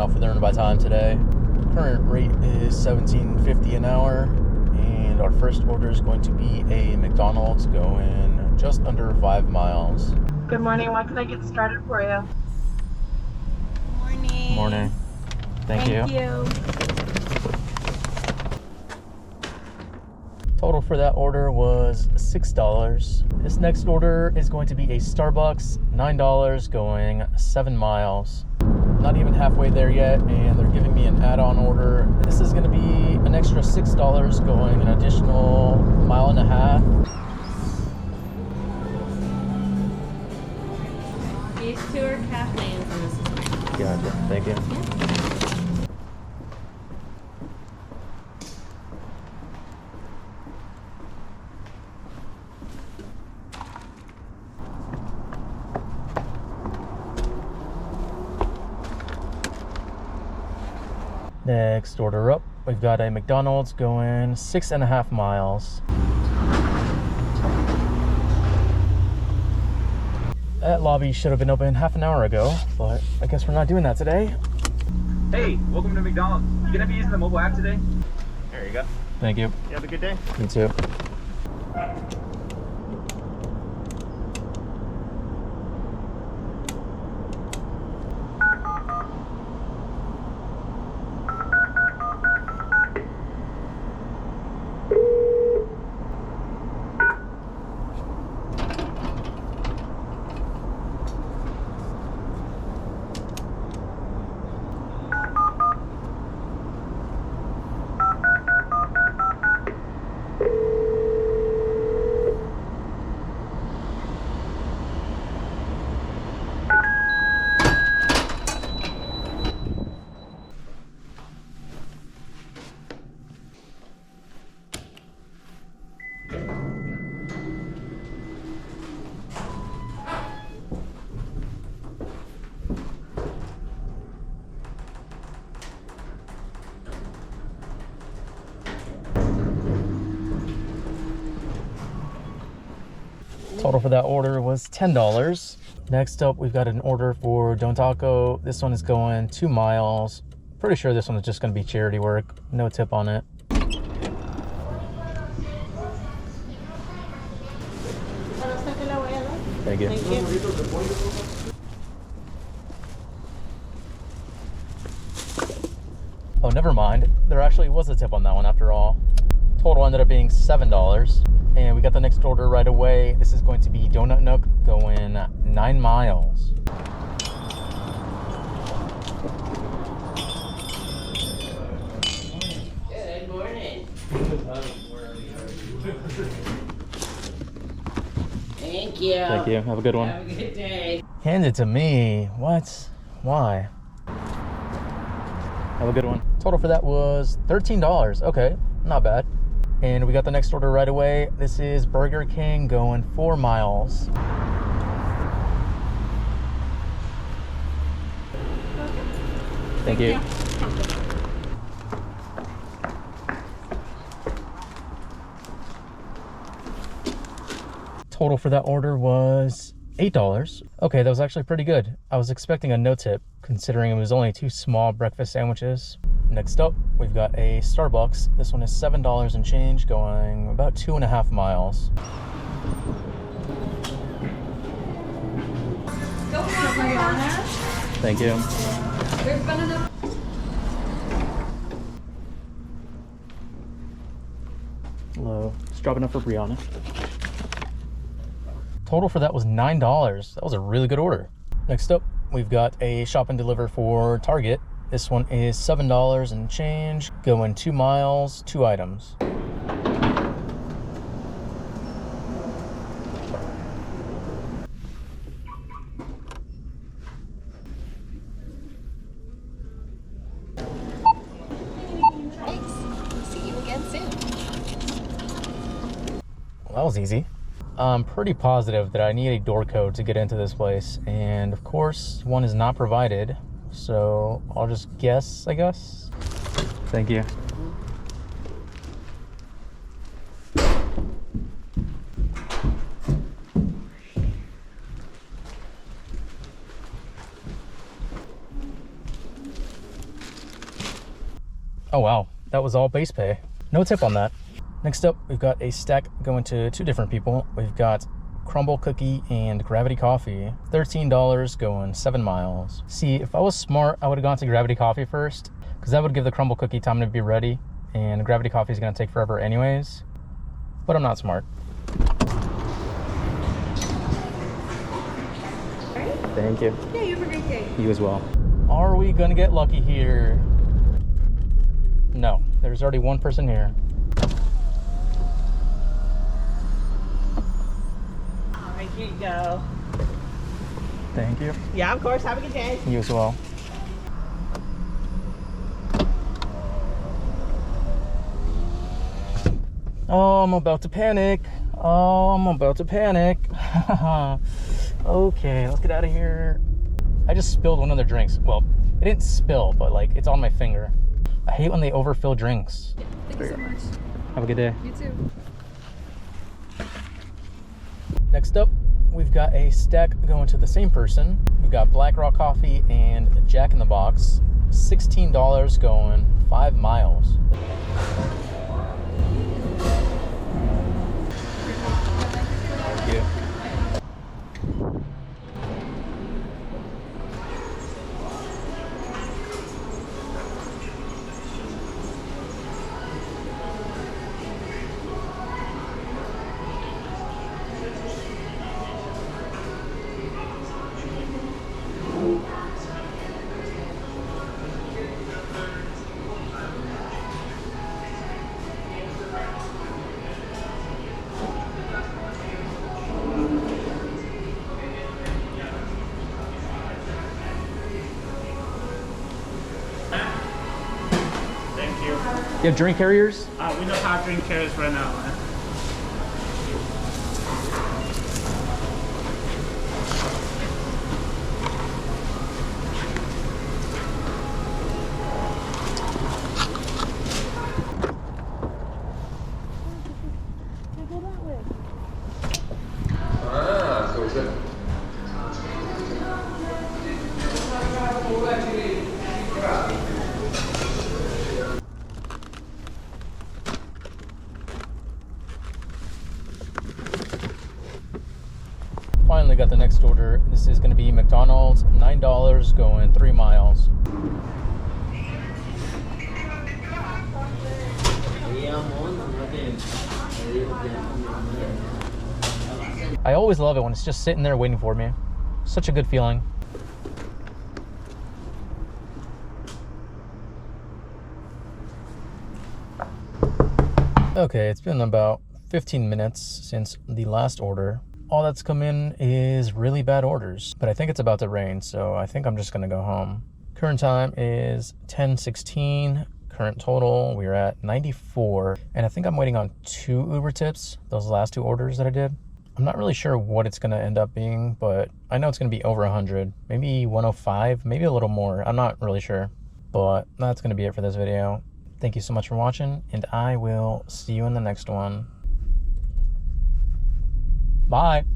off with Earn by Time today. Current rate is $17.50 an hour, and our first order is going to be a McDonald's going just under 5 miles. Good morning. What can I get started for you? Morning. Morning. Thank you. Total for that order was $6. This next order is going to be a Starbucks, $9, going 7 miles. Not even halfway there yet, and they're giving me an add-on order. This is going to be an extra $6 going an additional 1.5 miles. These two are Kathleen's and this is mine. Gotcha. Thank you. Next order up, we've got a McDonald's going 6.5 miles. That lobby should have been open half an hour ago, but I guess we're not doing that today. Hey, welcome to McDonald's. You gonna be using the mobile app today? There you go. Thank you. You have a good day. You too. Total for that order was $10. Next up, we've got an order for Don Taco. This one is going 2 miles. Pretty sure this one is just going to be charity work. No tip on it. Thank you. Thank you. Oh, never mind. There actually was a tip on that one after all. Total ended up being $7. And we got the next order right away. This is going to be Donut Nook going 9 miles. Good morning. Thank you. Thank you. Have a good one. Have a good day. Hand it to me. What? Why? Have a good one. Total for that was $13. Okay, not bad. And we got the next order right away. This is Burger King going 4 miles. Thank you. Total for that order was $8. Okay, that was actually pretty good. I was expecting a no tip, considering it was only 2 small breakfast sandwiches. Next up, we've got a Starbucks. This one is $7 and change, going about 2.5 miles. Thank you. Hello. Just dropping up for Brianna. Total for that was $9. That was a really good order. Next up, we've got a shop and deliver for Target. This one is $7 and change, going 2 miles, 2 items. Thanks. See you again soon. Well, that was easy. I'm pretty positive that I need a door code to get into this place, and of course, one is not provided. So I'll just guess, I guess. Thank you. Oh wow, that was all base pay. No tip on that. Next up, we've got a stack going to 2 different people. We've got Crumble Cookie and Gravity Coffee. $13 going 7 miles. See, if I was smart, I would have gone to Gravity Coffee first, because that would give the Crumble Cookie time to be ready, and Gravity Coffee is going to take forever anyways. But I'm not smart. Thank you. Yeah, you have a great day. You as well. Are we gonna get lucky here? No, there's already one person here. All right, here you go. Thank you. Yeah, of course. Have a good day. You as well. Oh, I'm about to panic. Oh, I'm about to panic. Okay, let's get out of here. I just spilled one of their drinks. Well, it didn't spill, but like it's on my finger. I hate when they overfill drinks. Yeah, thank you so much. Have a good day. You too. Next up, we've got a stack going to the same person. We've got Black Rock Coffee and Jack in the Box. $16 going 5 miles. Thank you. Thank you. You have drink carriers? We don't have drink carriers right now, man. Finally got the next order. This is going to be McDonald's, $9 going 3 miles. I always love it when it's just sitting there waiting for me. Such a good feeling. Okay, it's been about 15 minutes since the last order. All that's come in is really bad orders, but I think it's about to rain, so I think I'm just gonna go home. Current time is 10:16. Current total, we're at 94, and I think I'm waiting on 2 Uber tips, those last 2 orders that I did. I'm not really sure what it's gonna end up being, but I know it's gonna be over 100, maybe 105, maybe a little more. I'm not really sure, but that's gonna be it for this video. Thank you so much for watching, and I will see you in the next one. Bye.